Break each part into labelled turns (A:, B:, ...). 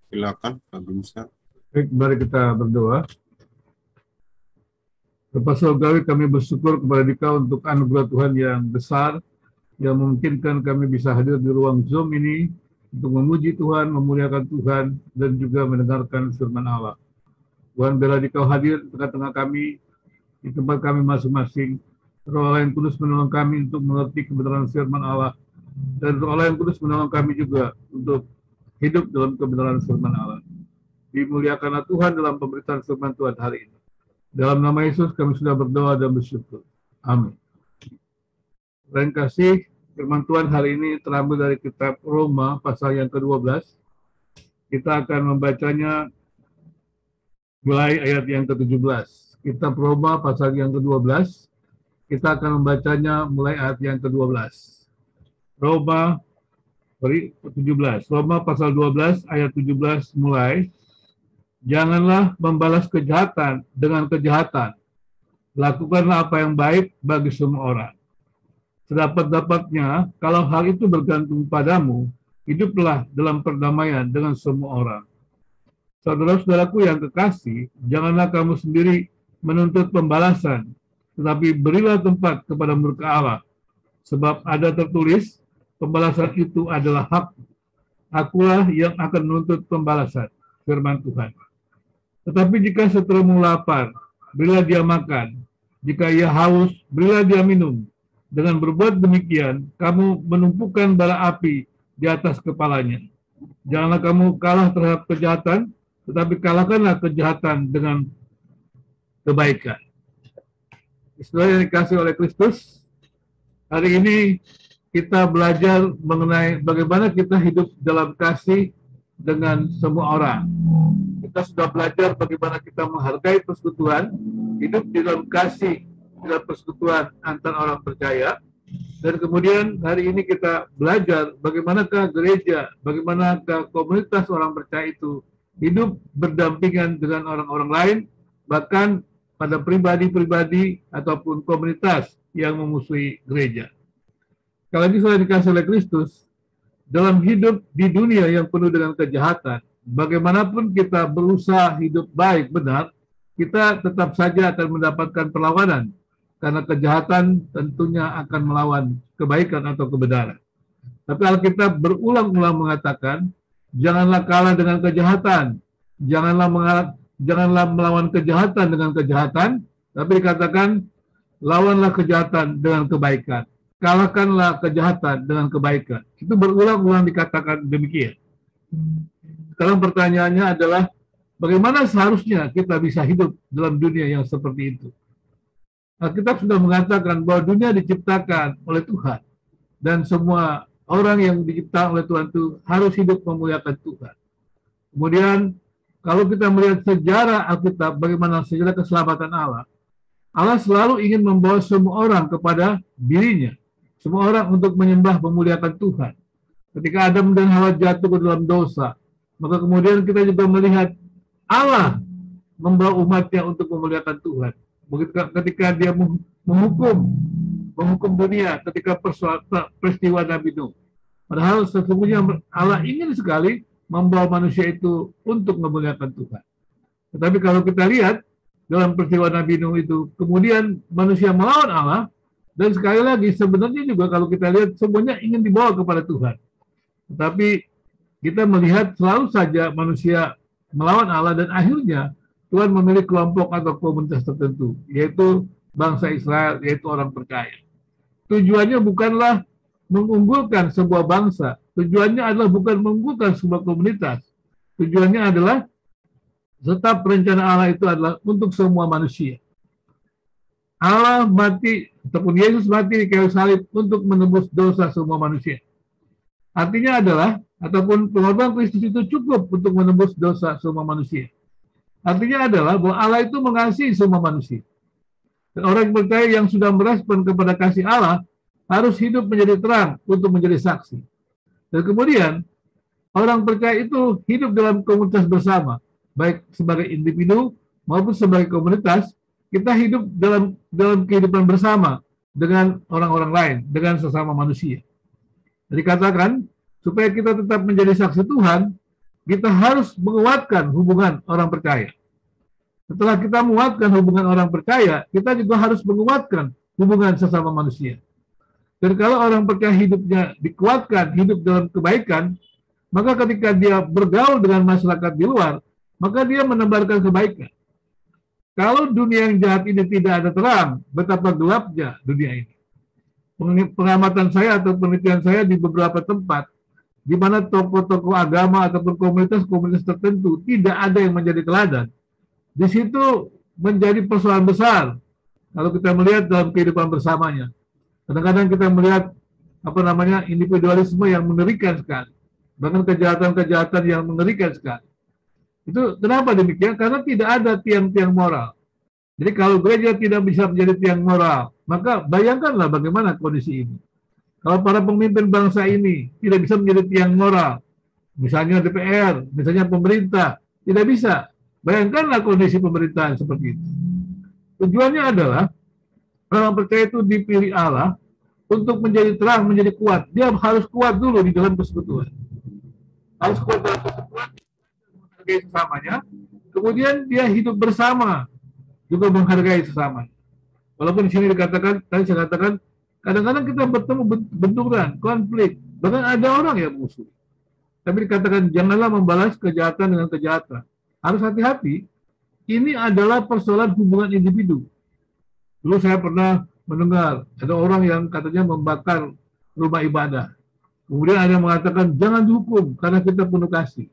A: Silakan, Pak Bimsa.
B: Baik, mari kita berdoa. Bapa Surgawi, kami bersyukur kepada Dikau untuk anugerah Tuhan yang besar, yang memungkinkan kami bisa hadir di ruang Zoom ini untuk memuji Tuhan, memuliakan Tuhan, dan juga mendengarkan firman Allah. Tuhan, bila Dikau hadir di tengah-tengah kami, di tempat kami masing-masing, Roh Allah yang kudus menolong kami untuk mengerti kebenaran firman Allah, dan Roh Allah yang kudus menolong kami juga untuk hidup dalam kebenaran firman Allah. Dimuliakanlah Tuhan dalam pemberitaan firman Tuhan hari ini. Dalam nama Yesus kami sudah berdoa dan bersyukur. Amin. Terima kasih. Firman Tuhan hari ini terambil dari kitab Roma pasal yang ke-12. Kita akan membacanya mulai ayat yang ke-17. Kitab Roma pasal yang ke-12. Kita akan membacanya mulai ayat yang ke-12. Roma 17. Roma pasal 12 ayat 17 mulai. Janganlah membalas kejahatan dengan kejahatan. Lakukanlah apa yang baik bagi semua orang. Sedapat-dapatnya, kalau hal itu bergantung padamu, hiduplah dalam perdamaian dengan semua orang. Saudara-saudaraku yang kekasih, janganlah kamu sendiri menuntut pembalasan, tetapi berilah tempat kepada murka Allah. Sebab ada tertulis, pembalasan itu adalah hak. Akulah yang akan menuntut pembalasan, firman Tuhan. Tetapi jika seterumu lapar, berilah dia makan. Jika ia haus, berilah dia minum. Dengan berbuat demikian, kamu menumpukan bara api di atas kepalanya. Janganlah kamu kalah terhadap kejahatan, tetapi kalahkanlah kejahatan dengan kebaikan. Saudara yang dikasihi oleh Kristus, hari ini kita belajar mengenai bagaimana kita hidup dalam kasih dengan semua orang. Kita sudah belajar bagaimana kita menghargai persekutuan, hidup di dalam kasih, dalam persekutuan antar orang percaya. Dan kemudian hari ini kita belajar bagaimanakah gereja, bagaimanakah komunitas orang percaya itu hidup berdampingan dengan orang-orang lain, bahkan pada pribadi-pribadi ataupun komunitas yang memusuhi gereja. Kalau ini sudah dikasih oleh Kristus, dalam hidup di dunia yang penuh dengan kejahatan, bagaimanapun kita berusaha hidup baik, benar, kita tetap saja akan mendapatkan perlawanan. Karena kejahatan tentunya akan melawan kebaikan atau kebenaran. Tapi Alkitab berulang-ulang mengatakan, janganlah kalah dengan kejahatan, janganlah melawan kejahatan dengan kejahatan, tapi dikatakan, lawanlah kejahatan dengan kebaikan. Kalahkanlah kejahatan dengan kebaikan. Itu berulang-ulang dikatakan demikian. Sekarang pertanyaannya adalah, bagaimana seharusnya kita bisa hidup dalam dunia yang seperti itu? Alkitab sudah mengatakan bahwa dunia diciptakan oleh Tuhan. Dan semua orang yang diciptakan oleh Tuhan itu harus hidup memuliakan Tuhan. Kemudian, kalau kita melihat sejarah Alkitab, bagaimana sejarah keselamatan Allah, Allah selalu ingin membawa semua orang kepada dirinya. Semua orang untuk menyembah memuliakan Tuhan. Ketika Adam dan Hawa jatuh ke dalam dosa, maka kemudian kita juga melihat Allah membawa umatnya untuk memuliakan Tuhan. Ketika dia menghukum dunia ketika peristiwa Nabi Nuh. Padahal sesungguhnya Allah ingin sekali membawa manusia itu untuk memuliakan Tuhan. Tetapi kalau kita lihat dalam peristiwa Nabi Nuh itu, kemudian manusia melawan Allah, dan sekali lagi sebenarnya juga kalau kita lihat semuanya ingin dibawa kepada Tuhan. Tetapi kita melihat selalu saja manusia melawan Allah, dan akhirnya Tuhan memilih kelompok atau komunitas tertentu, yaitu bangsa Israel, yaitu orang percaya. Tujuannya bukanlah mengunggulkan sebuah bangsa, tujuannya adalah bukan mengunggulkan sebuah komunitas, tujuannya adalah tetap rencana Allah itu adalah untuk semua manusia. Allah mati, ataupun Yesus mati di kayu salib untuk menebus dosa semua manusia. Artinya adalah, ataupun pengorbanan Kristus itu cukup untuk menebus dosa semua manusia. Artinya adalah bahwa Allah itu mengasihi semua manusia. Dan orang percaya yang sudah merespon kepada kasih Allah harus hidup menjadi terang untuk menjadi saksi. Dan kemudian orang percaya itu hidup dalam komunitas bersama, baik sebagai individu maupun sebagai komunitas. Kita hidup dalam kehidupan bersama dengan orang-orang lain, dengan sesama manusia. Jadi katakan supaya kita tetap menjadi saksi Tuhan, kita harus menguatkan hubungan orang percaya. Setelah kita menguatkan hubungan orang percaya, kita juga harus menguatkan hubungan sesama manusia. Dan kalau orang percaya hidupnya dikuatkan, hidup dalam kebaikan, maka ketika dia bergaul dengan masyarakat di luar, maka dia menebarkan kebaikan. Kalau dunia yang jahat ini tidak ada terang, betapa gelapnya dunia ini. Pengamatan saya atau penelitian saya di beberapa tempat, di mana tokoh-tokoh agama ataupun komunitas-komunitas tertentu tidak ada yang menjadi teladan. Di situ menjadi persoalan besar kalau kita melihat dalam kehidupan bersamanya. Kadang-kadang kita melihat individualisme yang mengerikan sekali, bahkan kejahatan-kejahatan yang mengerikan sekali. Itu kenapa demikian? Karena tidak ada tiang-tiang moral. Jadi kalau gereja tidak bisa menjadi tiang moral, maka bayangkanlah bagaimana kondisi ini. Kalau para pemimpin bangsa ini tidak bisa menjadi tiang moral, misalnya DPR, misalnya pemerintah, tidak bisa. Bayangkanlah kondisi pemerintahan seperti itu. Tujuannya adalah orang percaya itu dipilih Allah untuk menjadi terang, menjadi kuat. Dia harus kuat dulu di dalam persekutuan. Harus kuat dalam persekutuan, menghargai sesamanya. Kemudian dia hidup bersama, juga menghargai sesama. Walaupun di sini dikatakan, tadi saya katakan, kadang-kadang kita bertemu benturan, konflik, bahkan ada orang yang musuh. Tapi dikatakan janganlah membalas kejahatan dengan kejahatan. Harus hati-hati. Ini adalah persoalan hubungan individu. Dulu saya pernah mendengar ada orang yang katanya membakar rumah ibadah. Kemudian ada yang mengatakan jangan dihukum karena kita penuh kasih.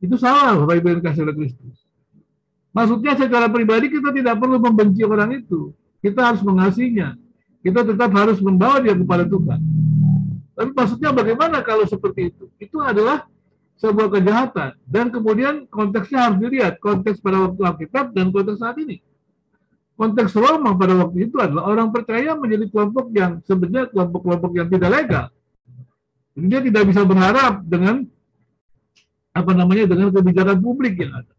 B: Itu salah, Bapak Ibu yang dikasihi oleh Kristus. Maksudnya secara pribadi kita tidak perlu membenci orang itu. Kita harus mengasihinya. Kita tetap harus membawa dia kepada Tuhan. Tapi maksudnya bagaimana kalau seperti itu? Itu adalah sebuah kejahatan. Dan kemudian konteksnya harus dilihat. Konteks pada waktu Alkitab dan konteks saat ini. Konteks Roma pada waktu itu adalah orang percaya menjadi kelompok yang sebenarnya kelompok-kelompok yang tidak legal. Jadi dia tidak bisa berharap dengan dengan kebijakan publik yang ada.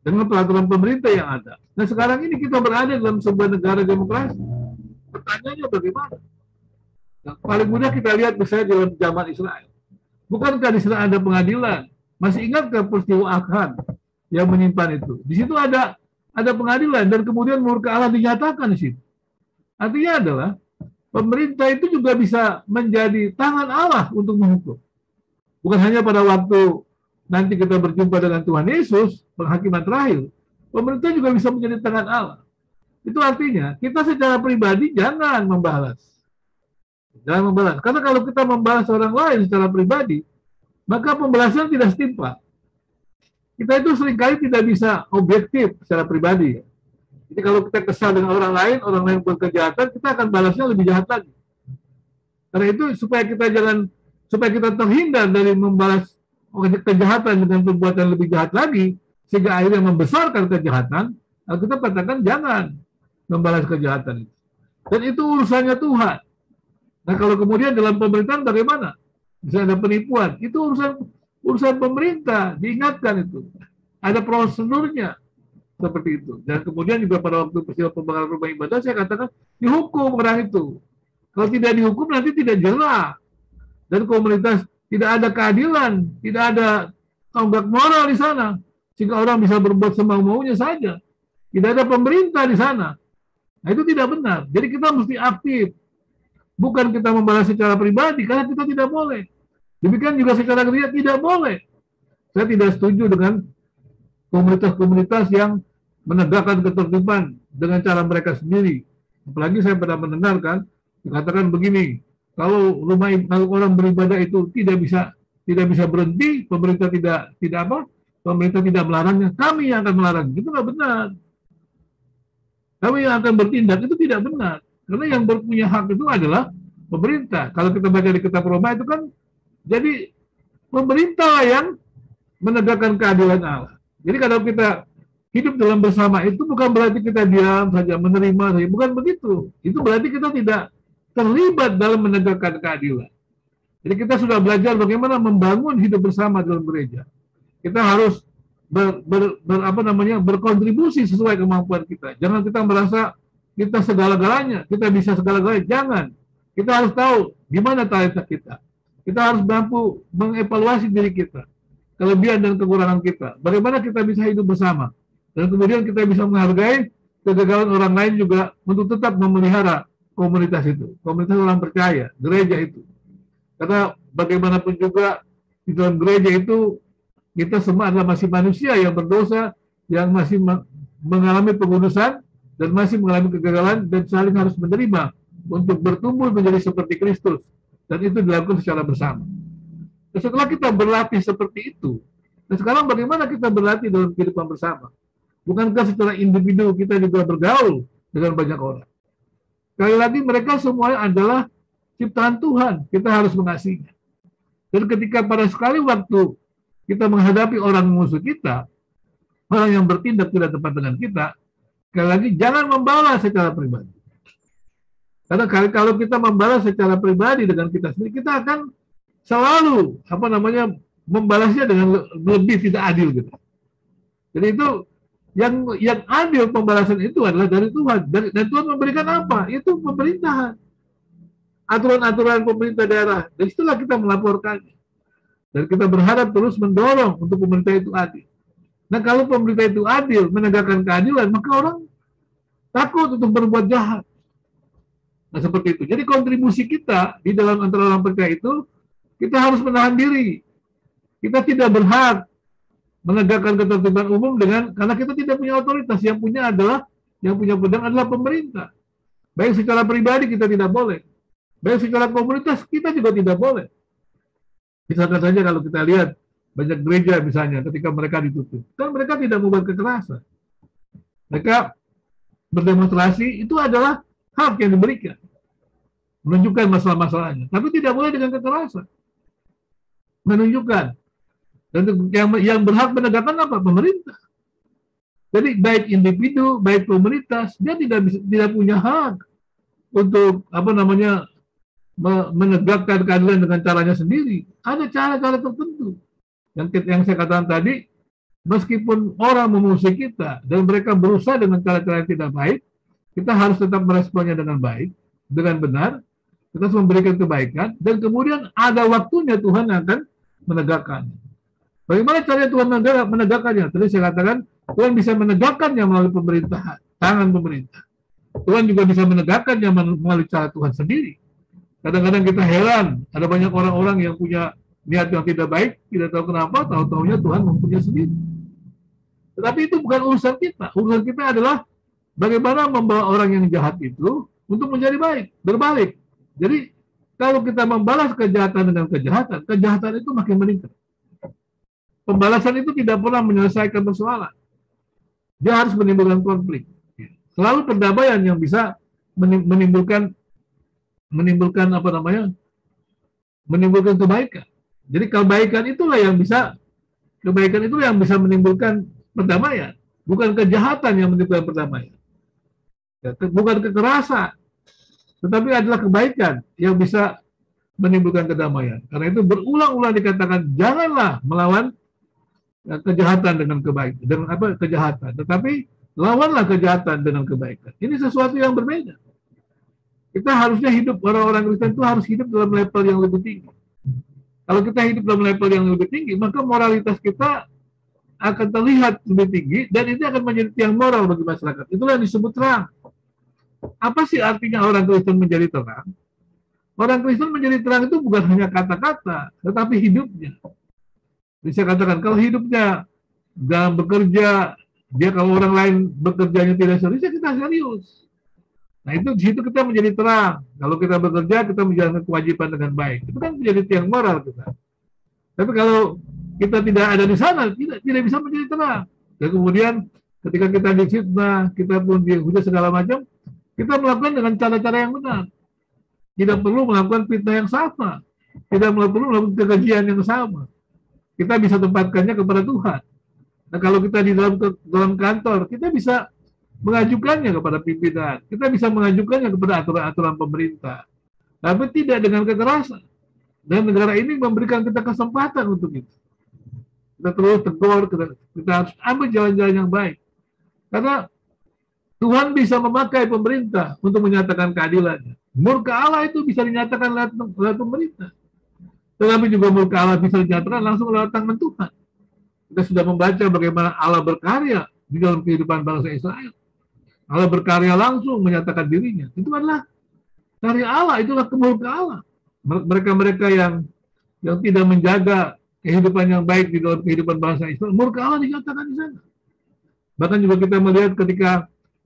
B: Dengan peraturan pemerintah yang ada. Nah sekarang ini kita berada dalam sebuah negara demokrasi. Pertanyaannya bagaimana? Nah, paling mudah kita lihat misalnya dalam zaman Israel. Bukankah di sana ada pengadilan? Masih ingatkah peristiwa Achan yang menyimpan itu? Di situ ada pengadilan dan kemudian murka Allah dinyatakan di situ. Artinya adalah pemerintah itu juga bisa menjadi tangan Allah untuk menghukum. Bukan hanya pada waktu nanti kita berjumpa dengan Tuhan Yesus, penghakiman terakhir. Pemerintah juga bisa menjadi tangan Allah. Itu artinya kita secara pribadi jangan membalas. Jangan membalas. Karena kalau kita membalas orang lain secara pribadi, maka pembalasan tidak setimpal. Kita itu seringkali tidak bisa objektif secara pribadi. Jadi kalau kita kesal dengan orang lain buat kejahatan, kita akan balasnya lebih jahat lagi. Karena itu supaya kita terhindar dari membalas kejahatan dengan perbuatan lebih jahat lagi, sehingga akhirnya membesarkan kejahatan, kita katakan jangan membalas kejahatan itu. Dan itu urusannya Tuhan. Nah kalau kemudian dalam pemerintahan bagaimana? Bisa ada penipuan, itu urusan pemerintah, diingatkan itu. Ada prosedurnya seperti itu. Dan kemudian juga pada waktu peristiwa pembakaran rumah ibadah, saya katakan dihukum orang itu. Kalau tidak dihukum nanti tidak jelas. Dan komunitas tidak ada keadilan, tidak ada tonggak moral di sana, sehingga orang bisa berbuat semau-maunya saja. Tidak ada pemerintah di sana. Nah itu tidak benar. Jadi kita mesti aktif. Bukan kita membalas secara pribadi, karena kita tidak boleh. Demikian juga secara gereja tidak boleh. Saya tidak setuju dengan komunitas-komunitas yang menegakkan ketertiban dengan cara mereka sendiri. Apalagi saya pernah mendengarkan dikatakan begini, kalau orang beribadah itu tidak bisa berhenti, pemerintah tidak melarangnya, kami yang akan melarang. Itu nggak benar. Kami yang akan bertindak itu tidak benar. Karena yang punya hak itu adalah pemerintah. Kalau kita baca di kitab Roma itu kan jadi pemerintah yang menegakkan keadilan Allah. Jadi kalau kita hidup dalam bersama itu bukan berarti kita diam saja, menerima saja. Bukan begitu. Itu berarti kita tidak terlibat dalam menegakkan keadilan. Jadi kita sudah belajar bagaimana membangun hidup bersama dalam gereja. Kita harus berkontribusi sesuai kemampuan kita. Jangan kita merasa kita segala-galanya, kita bisa segala-galanya. Jangan. Kita harus tahu di mana talenta kita. Kita harus mampu mengevaluasi diri kita. kelebihan dan kekurangan kita. Bagaimana kita bisa hidup bersama. Dan kemudian kita bisa menghargai kegagalan orang lain juga untuk tetap memelihara komunitas itu. Komunitas orang percaya, gereja itu. Karena bagaimanapun juga di dalam gereja itu kita semua adalah masih manusia yang berdosa, yang masih mengalami pengudusan dan masih mengalami kegagalan dan saling harus menerima untuk bertumbuh menjadi seperti Kristus. Dan itu dilakukan secara bersama. Dan setelah kita berlatih seperti itu, dan sekarang bagaimana kita berlatih dalam kehidupan bersama? Bukankah secara individu kita juga bergaul dengan banyak orang? Sekali lagi mereka semuanya adalah ciptaan Tuhan. Kita harus mengasihinya. Dan ketika pada sekali waktu kita menghadapi orang musuh kita, orang yang bertindak tidak tepat dengan kita, sekali lagi jangan membalas secara pribadi. Karena kalau kita membalas secara pribadi dengan kita sendiri, kita akan selalu membalasnya dengan lebih tidak adil gitu. Jadi itu yang adil pembalasan itu adalah dari Tuhan. Dan Tuhan memberikan apa? Itu pemerintahan. Aturan-aturan pemerintah daerah. Dan setelah kita melaporkannya. Dan kita berharap terus mendorong untuk pemerintah itu adil. Nah kalau pemerintah itu adil, menegakkan keadilan, maka orang takut untuk berbuat jahat. Nah seperti itu. Jadi kontribusi kita di dalam antara orang percaya itu, kita harus menahan diri. Kita tidak berhak menegakkan ketertiban umum karena kita tidak punya otoritas. Yang punya pedang adalah pemerintah. Baik secara pribadi kita tidak boleh. Baik secara komunitas kita juga tidak boleh. Misalkan saja kalau kita lihat banyak gereja misalnya ketika mereka ditutup, kan mereka tidak membuat kekerasan. Mereka berdemonstrasi itu adalah hak yang diberikan, menunjukkan masalah-masalahnya, tapi tidak boleh dengan kekerasan. Menunjukkan. Dan yang berhak menegakkan apa? Pemerintah. Jadi baik individu, baik komunitas, dia tidak punya hak untuk menegakkan keadilan dengan caranya sendiri. Ada cara-cara tertentu. Yang saya katakan tadi, meskipun orang memusuhi kita dan mereka berusaha dengan cara-cara yang tidak baik, kita harus tetap meresponnya dengan baik, dengan benar, kita harus memberikan kebaikan, dan kemudian ada waktunya Tuhan akan menegakkannya. Bagaimana caranya Tuhan menegakkannya? Tadi saya katakan, Tuhan bisa menegakkannya melalui pemerintahan, tangan pemerintah. Tuhan juga bisa menegakkannya melalui cara Tuhan sendiri. Kadang-kadang kita heran, ada banyak orang-orang yang punya niat yang tidak baik, tidak tahu kenapa, tahu-tahunya Tuhan mempunyai sendiri. Tetapi itu bukan urusan kita. Urusan kita adalah bagaimana membawa orang yang jahat itu untuk menjadi baik, berbalik. Jadi, kalau kita membalas kejahatan dengan kejahatan, kejahatan itu makin meningkat. Pembalasan itu tidak pernah menyelesaikan persoalan. Dia harus menimbulkan konflik. Selalu perdamaian yang bisa menimbulkan kebaikan. Jadi kebaikan itulah yang bisa menimbulkan perdamaian, bukan kejahatan yang menimbulkan perdamaian. Bukan kekerasan, tetapi adalah kebaikan yang bisa menimbulkan kedamaian. Karena itu berulang-ulang dikatakan janganlah melawan kejahatan dengan kebaikan, kejahatan, tetapi lawanlah kejahatan dengan kebaikan. Ini sesuatu yang berbeda. Kita harusnya hidup, orang-orang Kristen itu harus hidup dalam level yang lebih tinggi. Kalau kita hidup dalam level yang lebih tinggi, maka moralitas kita akan terlihat lebih tinggi dan itu akan menjadi tiang moral bagi masyarakat. Itulah yang disebut terang. Apa sih artinya orang Kristen menjadi terang? Orang Kristen menjadi terang itu bukan hanya kata-kata, tetapi hidupnya. Bisa katakan, kalau hidupnya dalam bekerja, dia kalau orang lain bekerjanya tidak serius, ya kita serius. Nah itu di situ kita menjadi terang. Kalau kita bekerja, kita menjalankan kewajiban dengan baik. Itu kan menjadi tiang moral kita. Tapi kalau kita tidak ada di sana, tidak bisa menjadi terang. Dan kemudian ketika kita difitnah, kita pun dihujat segala macam, kita melakukan dengan cara-cara yang benar. Tidak perlu melakukan fitnah yang sama. Tidak perlu melakukan kekejian yang sama. Kita bisa tempatkannya kepada Tuhan. Nah kalau kita di dalam kantor, kita bisa mengajukannya kepada pimpinan. Kita bisa mengajukannya kepada aturan-aturan pemerintah. Tapi tidak dengan kekerasan. Dan negara ini memberikan kita kesempatan untuk itu. Kita terus tegur, kita harus ambil jalan-jalan yang baik. Karena Tuhan bisa memakai pemerintah untuk menyatakan keadilannya. Murka Allah itu bisa dinyatakan lewat pemerintah. Tetapi juga murka Allah bisa dinyatakan langsung lewat tangan Tuhan. Kita sudah membaca bagaimana Allah berkarya di dalam kehidupan bangsa Israel. Allah berkarya langsung menyatakan dirinya. Itu adalah karya Allah, itulah kemurkaan Allah. Mereka-mereka yang tidak menjaga kehidupan yang baik di dalam kehidupan bangsa Israel, murka Allah dinyatakan di sana. Bahkan juga kita melihat ketika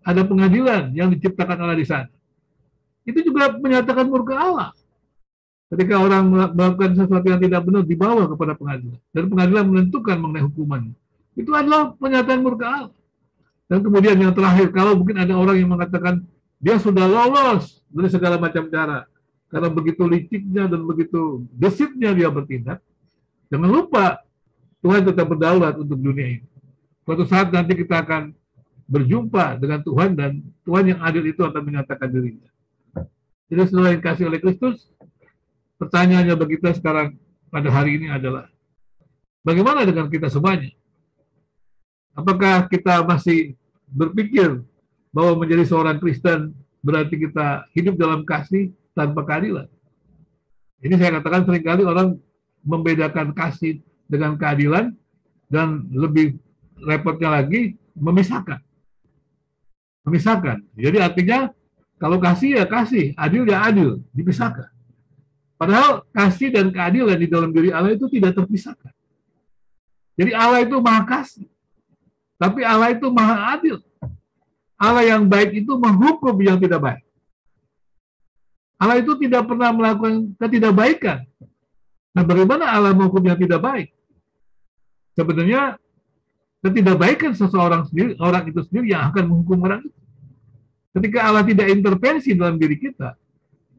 B: ada pengadilan yang diciptakan Allah di sana. Itu juga menyatakan murka Allah. Ketika orang melakukan sesuatu yang tidak benar dibawa kepada pengadilan. Dan pengadilan menentukan mengenai hukumannya. Itu adalah pernyataan murka Allah. Dan kemudian yang terakhir, kalau mungkin ada orang yang mengatakan dia sudah lolos dari segala macam cara. Karena begitu liciknya dan begitu gesitnya dia bertindak. Jangan lupa, Tuhan tetap berdaulat untuk dunia ini. Suatu saat nanti kita akan berjumpa dengan Tuhan dan Tuhan yang adil itu akan menyatakan dirinya. Jadi saudara yang kasih oleh Kristus, pertanyaannya bagi kita sekarang pada hari ini adalah, bagaimana dengan kita semuanya? Apakah kita masih berpikir bahwa menjadi seorang Kristen berarti kita hidup dalam kasih tanpa keadilan? Ini saya katakan seringkali orang membedakan kasih dengan keadilan dan lebih repotnya lagi memisahkan. Jadi artinya kalau kasih ya kasih, adil ya adil, dipisahkan. Padahal kasih dan keadilan di dalam diri Allah itu tidak terpisahkan. Jadi Allah itu maha kasih, tapi Allah itu maha adil. Allah yang baik itu menghukum yang tidak baik. Allah itu tidak pernah melakukan ketidakbaikan. Nah, bagaimana Allah menghukum yang tidak baik? Sebenarnya ketidakbaikan seseorang sendiri, orang itu sendiri yang akan menghukum orang itu. Ketika Allah tidak intervensi dalam diri kita,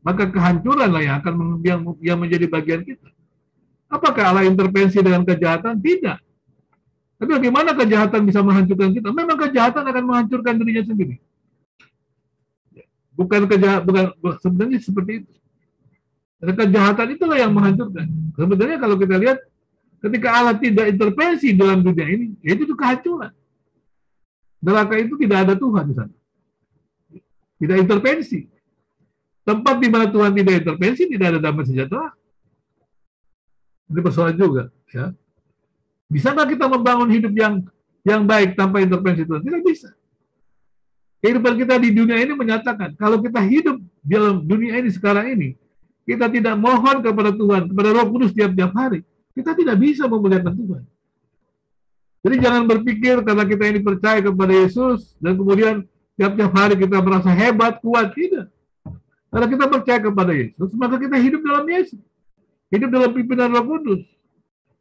B: maka kehancuranlah yang akan yang menjadi bagian kita. Apakah Allah intervensi dengan kejahatan? Tidak. Tapi bagaimana kejahatan bisa menghancurkan kita? Memang kejahatan akan menghancurkan dirinya sendiri. Bukan sebenarnya seperti itu. Dan kejahatan itulah yang menghancurkan. Sebenarnya kalau kita lihat, ketika Allah tidak intervensi dalam dunia ini, itu kehancuran. Neraka itu tidak ada Tuhan di sana. Tidak intervensi. Tempat di mana Tuhan tidak intervensi, tidak ada damai sejahtera. Ini persoalan juga. Ya. Bisa nggak kita membangun hidup yang baik tanpa intervensi Tuhan? Tidak bisa. Kehidupan kita di dunia ini menyatakan, kalau kita hidup dalam dunia ini sekarang ini, kita tidak mohon kepada Tuhan, kepada Roh Kudus tiap-tiap hari, kita tidak bisa memuliakan Tuhan. Jadi jangan berpikir karena kita ini percaya kepada Yesus, dan kemudian tiap-tiap hari kita merasa hebat, kuat. Tidak. Karena kita percaya kepada Yesus, maka kita hidup dalam Yesus. Hidup dalam pimpinan Roh Kudus.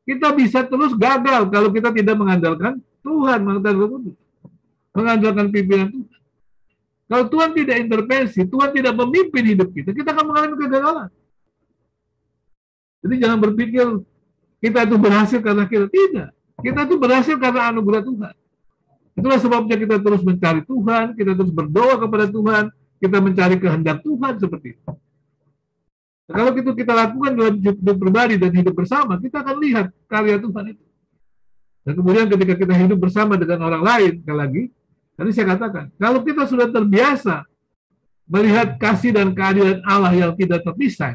B: Kita bisa terus gagal kalau kita tidak mengandalkan Tuhan, mengandalkan Roh Kudus. Mengandalkan pimpinan Tuhan. Kalau Tuhan tidak intervensi, Tuhan tidak memimpin hidup kita akan mengalami kegagalan. Jadi jangan berpikir kita itu berhasil karena kita. Tidak. Kita itu berhasil karena anugerah Tuhan. Itulah sebabnya kita terus mencari Tuhan, kita terus berdoa kepada Tuhan, kita mencari kehendak Tuhan seperti itu. Nah, kalau itu kita lakukan dalam hidup pribadi dan hidup bersama, kita akan lihat karya Tuhan itu. Dan kemudian ketika kita hidup bersama dengan orang lain, sekali lagi, tadi saya katakan, kalau kita sudah terbiasa melihat kasih dan keadilan Allah yang tidak terpisah,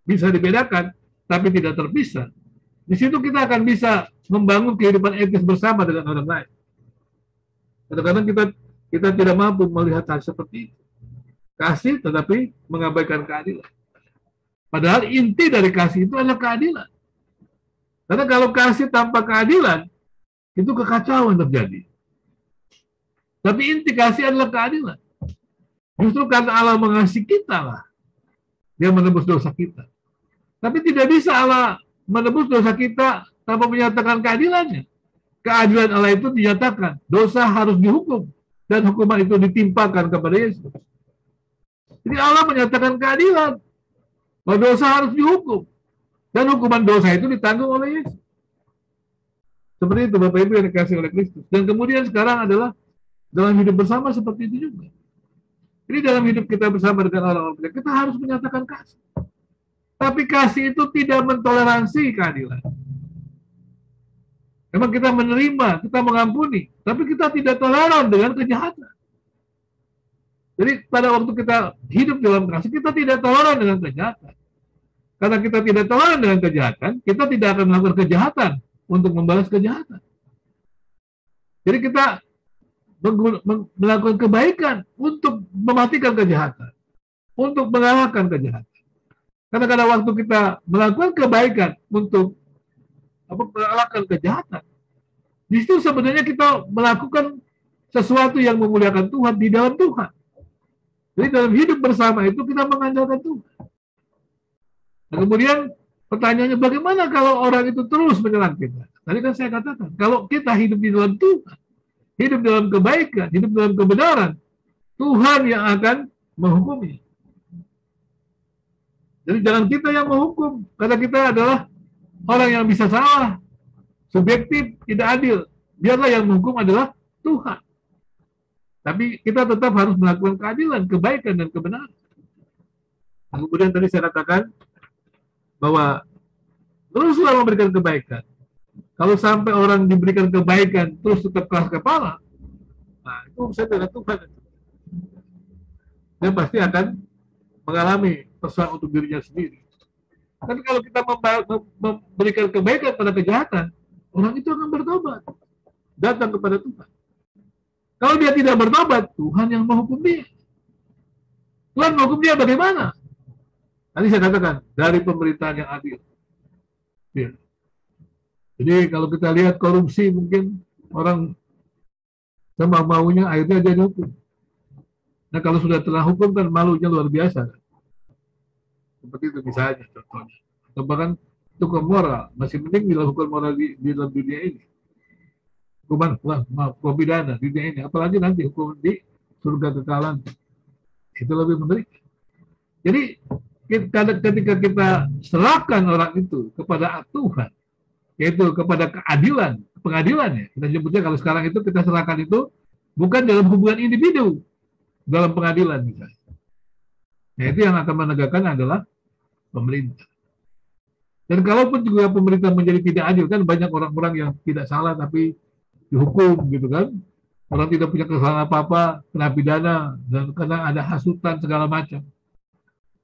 B: bisa dibedakan, tapi tidak terpisah, di situ kita akan bisa membangun kehidupan etis bersama dengan orang lain. Kadang-kadang kita tidak mampu melihat hal seperti itu. Kasih tetapi mengabaikan keadilan. Padahal inti dari kasih itu adalah keadilan. Karena kalau kasih tanpa keadilan, itu kekacauan terjadi. Tapi inti kasih adalah keadilan. Justru karena Allah mengasihi kita lah, Dia menebus dosa kita. Tapi tidak bisa Allah menebus dosa kita tanpa menyatakan keadilannya. Keadilan Allah itu dinyatakan, dosa harus dihukum, dan hukuman itu ditimpakan kepada Yesus. Jadi Allah menyatakan keadilan, bahwa dosa harus dihukum, dan hukuman dosa itu ditanggung oleh Yesus. Seperti itu Bapak Ibu yang dikasih oleh Kristus. Dan kemudian sekarang adalah dalam hidup bersama seperti itu juga. Jadi dalam hidup kita bersama dengan orang-orang kita harus menyatakan kasih. Tapi kasih itu tidak mentoleransi keadilan. Memang kita menerima, kita mengampuni, tapi kita tidak toleran dengan kejahatan. Jadi pada waktu kita hidup dalam kasih, kita tidak toleran dengan kejahatan. Karena kita tidak toleran dengan kejahatan, kita tidak akan melakukan kejahatan untuk membalas kejahatan. Jadi kita melakukan kebaikan untuk mematikan kejahatan, untuk mengalahkan kejahatan. Karena pada waktu kita melakukan kebaikan untuk mengalahkan kejahatan, di situ sebenarnya kita melakukan sesuatu yang memuliakan Tuhan di dalam Tuhan. Jadi dalam hidup bersama itu kita mengandalkan Tuhan. Nah, kemudian pertanyaannya, bagaimana kalau orang itu terus menyerang kita? Tadi kan saya katakan, kalau kita hidup di dalam Tuhan, hidup dalam kebaikan, hidup dalam kebenaran, Tuhan yang akan menghukumnya. Jadi jangan kita yang menghukum, karena kita adalah orang yang bisa salah, subjektif, tidak adil. Biarlah yang menghukum adalah Tuhan. Tapi kita tetap harus melakukan keadilan, kebaikan, dan kebenaran. Nah, kemudian tadi saya katakan bahwa teruslah memberikan kebaikan. Kalau sampai orang diberikan kebaikan terus tetap keras kepala, nah itu urusan dengan Tuhan. Dia pasti akan mengalami persoalan untuk dirinya sendiri. Tapi kalau kita memberikan kebaikan pada kejahatan, orang itu akan bertobat, datang kepada Tuhan. Kalau dia tidak bertobat, Tuhan yang menghukum dia. Tuhan menghukum dia bagaimana? Tadi saya katakan, dari pemerintahan yang adil. Ya. Jadi kalau kita lihat korupsi, mungkin orang sama maunya akhirnya dia dihukum. Nah kalau sudah telah hukum kan malunya luar biasa. Seperti itu misalnya contohnya. Atau bahkan hukum moral, masih mending dilakukan moral di dalam dunia ini. Hukuman pidana di dunia ini, apalagi nanti hukum di surga kekalan, itu lebih mengerikan. Jadi ketika kita serahkan orang itu kepada Tuhan, yaitu kepada keadilan, pengadilannya, kita sebutnya kalau sekarang itu kita serahkan itu bukan dalam hubungan individu, dalam pengadilan misalnya. Nah, itu yang akan menegakkan adalah pemerintah. Dan kalaupun juga pemerintah menjadi tidak adil, kan banyak orang-orang yang tidak salah tapi dihukum gitu kan. Orang tidak punya kesalahan apa-apa, kena pidana, dan karena ada hasutan segala macam.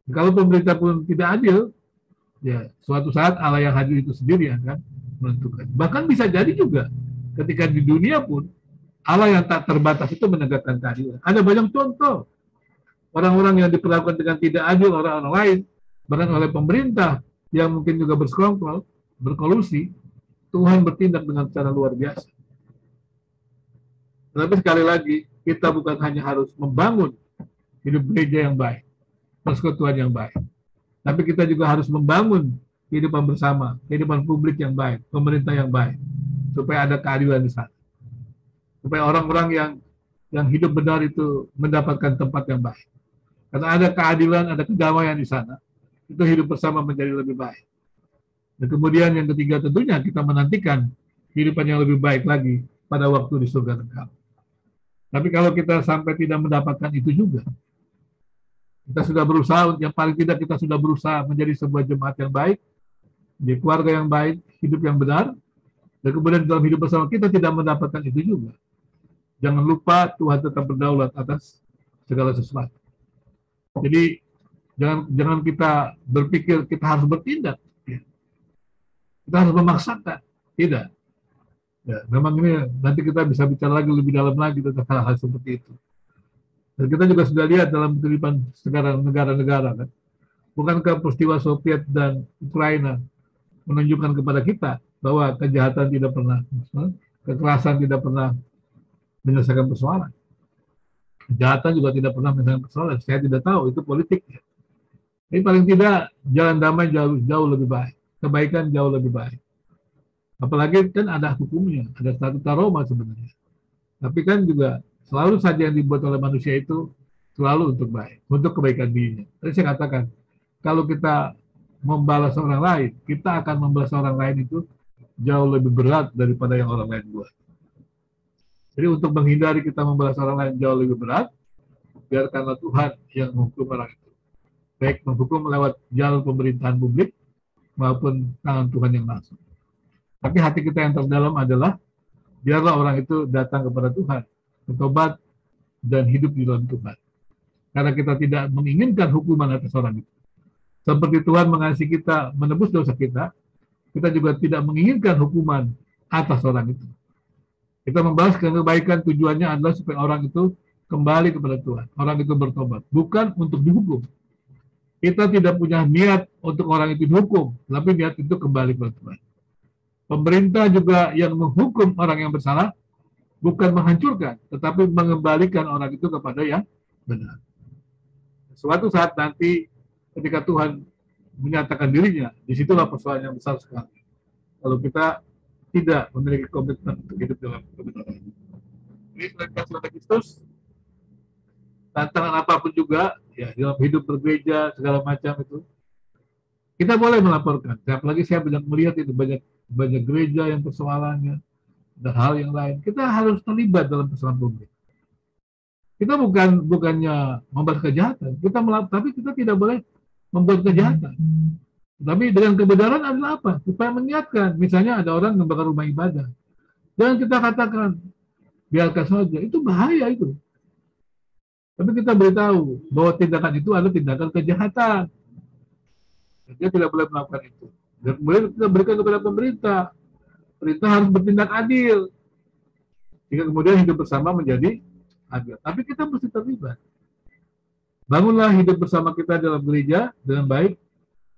B: Kalau pemerintah pun tidak adil, ya suatu saat Allah yang hadir itu sendiri akan menentukan. Bahkan bisa jadi juga ketika di dunia pun Allah yang tak terbatas itu menegakkan keadilan. Ada banyak contoh orang-orang yang diperlakukan dengan tidak adil orang-orang lain, bahkan oleh pemerintah yang mungkin juga bersekongkol, berkolusi, Tuhan bertindak dengan cara luar biasa. Tapi sekali lagi, kita bukan hanya harus membangun hidup gereja yang baik, persekutuan yang baik, tapi kita juga harus membangun kehidupan bersama, kehidupan publik yang baik, pemerintah yang baik, supaya ada keadilan di sana. Supaya orang-orang yang hidup benar itu mendapatkan tempat yang baik. Karena ada keadilan, ada kedamaian di sana, itu hidup bersama menjadi lebih baik. Dan kemudian yang ketiga tentunya kita menantikan kehidupan yang lebih baik lagi pada waktu di surga kekal. Tapi kalau kita sampai tidak mendapatkan itu juga, kita sudah berusaha, yang paling tidak kita sudah berusaha menjadi sebuah jemaat yang baik, di keluarga yang baik, hidup yang benar, dan kemudian dalam hidup bersama kita tidak mendapatkan itu juga. Jangan lupa Tuhan tetap berdaulat atas segala sesuatu. Jadi jangan kita berpikir kita harus bertindak, kita harus memaksakan, tidak. Ya, memang ini nanti kita bisa bicara lagi lebih dalam lagi tentang hal-hal seperti itu. Dan kita juga sudah lihat dalam kehidupan sekarang negara-negara kan, bukankah peristiwa Soviet dan Ukraina menunjukkan kepada kita bahwa kejahatan tidak pernah, kekerasan tidak pernah menyelesaikan persoalan. Kejahatan juga tidak pernah menyelesaikan persoalan. Saya tidak tahu itu politik. Tapi paling tidak jalan damai jauh lebih baik, kebaikan jauh lebih baik. Apalagi kan ada hukumnya, ada statuta Roma sebenarnya. Tapi kan juga selalu saja yang dibuat oleh manusia itu selalu untuk baik, untuk kebaikan dirinya. Tadi saya katakan, kalau kita membalas orang lain, kita akan membalas orang lain itu jauh lebih berat daripada yang orang lain buat. Jadi untuk menghindari kita membalas orang lain jauh lebih berat, biarkanlah Tuhan yang menghukum orang itu. Baik menghukum lewat jalur pemerintahan publik maupun tangan Tuhan yang langsung. Tapi hati kita yang terdalam adalah biarlah orang itu datang kepada Tuhan, bertobat dan hidup di dalam Tuhan. Karena kita tidak menginginkan hukuman atas orang itu. Seperti Tuhan mengasihi kita, menebus dosa kita, kita juga tidak menginginkan hukuman atas orang itu. Kita membalaskan kebaikan tujuannya adalah supaya orang itu kembali kepada Tuhan. Orang itu bertobat, bukan untuk dihukum. Kita tidak punya niat untuk orang itu dihukum, tapi niat itu kembali kepada Tuhan. Pemerintah juga yang menghukum orang yang bersalah, bukan menghancurkan, tetapi mengembalikan orang itu kepada yang benar. Suatu saat nanti ketika Tuhan menyatakan dirinya, disitulah persoalan yang besar sekali. Kalau kita tidak memiliki komitmen untuk hidup dalam kebenaran. Ini selain kasih oleh Kristus, tantangan apapun juga, ya dalam hidup bergereja segala macam itu, kita boleh melaporkan. Apalagi saya banyak melihat itu banyak gereja yang persoalannya dan hal yang lain. Kita harus terlibat dalam persoalan publik. Kita bukannya membalas kejahatan, tapi kita tidak boleh membuat kejahatan. Tapi dengan kebenaran adalah apa? Supaya mengingatkan. Misalnya ada orang membakar rumah ibadah. Jangan kita katakan, biarkan saja. Itu bahaya itu. Tapi kita beritahu bahwa tindakan itu adalah tindakan kejahatan. Dia tidak boleh melakukan itu. Dan kemudian kita berikan kepada pemerintah. Pemerintah harus bertindak adil. Jika kemudian hidup bersama menjadi adil. Tapi kita mesti terlibat. Bangunlah hidup bersama kita dalam gereja dengan baik.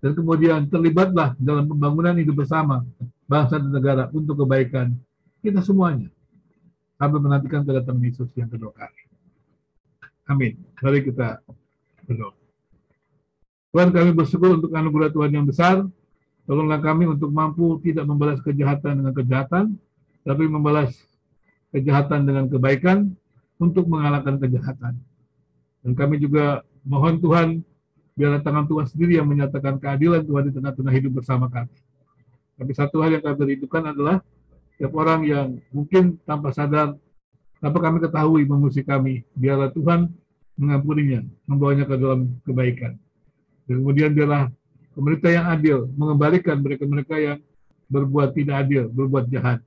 B: Dan kemudian terlibatlah dalam pembangunan hidup bersama bangsa dan negara untuk kebaikan kita semuanya. Sampai menantikan kedatangan Yesus yang kedua kali. Amin. Mari kita berdoa. Tuhan, kami bersyukur untuk anugerah Tuhan yang besar. Tolonglah kami untuk mampu tidak membalas kejahatan dengan kejahatan, tapi membalas kejahatan dengan kebaikan untuk mengalahkan kejahatan. Dan kami juga mohon Tuhan, biarlah tangan Tuhan sendiri yang menyatakan keadilan Tuhan di tengah-tengah hidup bersama kami. Tapi satu hal yang kami rindukan adalah setiap orang yang mungkin tanpa sadar, tanpa kami ketahui memusuhi kami, biarlah Tuhan mengampuninya, membawanya ke dalam kebaikan. Dan kemudian biarlah pemerintah yang adil mengembalikan mereka-mereka yang berbuat tidak adil, berbuat jahat.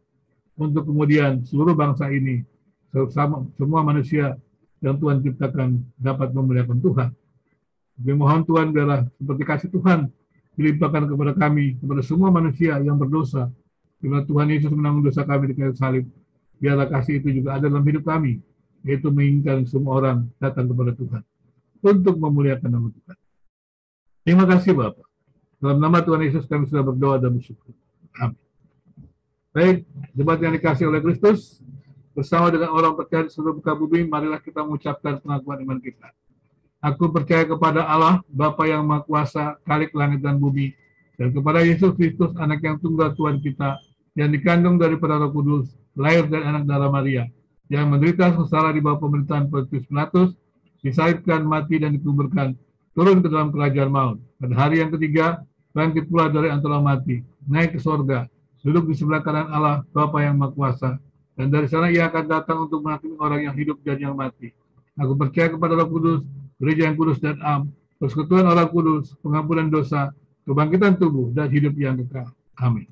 B: Untuk kemudian seluruh bangsa ini, semua manusia yang Tuhan ciptakan dapat memuliakan Tuhan. Kami mohon Tuhan biarlah seperti kasih Tuhan dilimpahkan kepada kami, kepada semua manusia yang berdosa. Bila Tuhan Yesus menanggung dosa kami di kayu salib, biarlah kasih itu juga ada dalam hidup kami, yaitu menginginkan semua orang datang kepada Tuhan untuk memuliakan nama Tuhan. Terima kasih Bapak. Dalam nama Tuhan Yesus kami sudah berdoa dan bersyukur. Amin. Baik, jemaat yang dikasih oleh Kristus, bersama dengan orang percaya di seluruh muka bumi, marilah kita mengucapkan pengakuan iman kita. Aku percaya kepada Allah, Bapa yang Maha Kuasa, Khalik langit dan bumi, dan kepada Yesus Kristus, anak yang tunggal Tuhan kita, yang dikandung daripada Roh Kudus, lahir dari anak darah Maria, yang menderita sengsara di bawah pemerintahan Pontius Pilatus, disalibkan, mati dan dikuburkan, turun ke dalam kerajaan maut. Pada hari yang ketiga, bangkit pula dari antara mati, naik ke sorga, duduk di sebelah kanan Allah, Bapa yang Maha Kuasa, dan dari sana ia akan datang untuk menghakimi orang yang hidup dan yang mati. Aku percaya kepada Roh Kudus, gereja yang kudus dan am, persekutuan orang kudus, pengampunan dosa, kebangkitan tubuh, dan hidup yang kekal. Amin.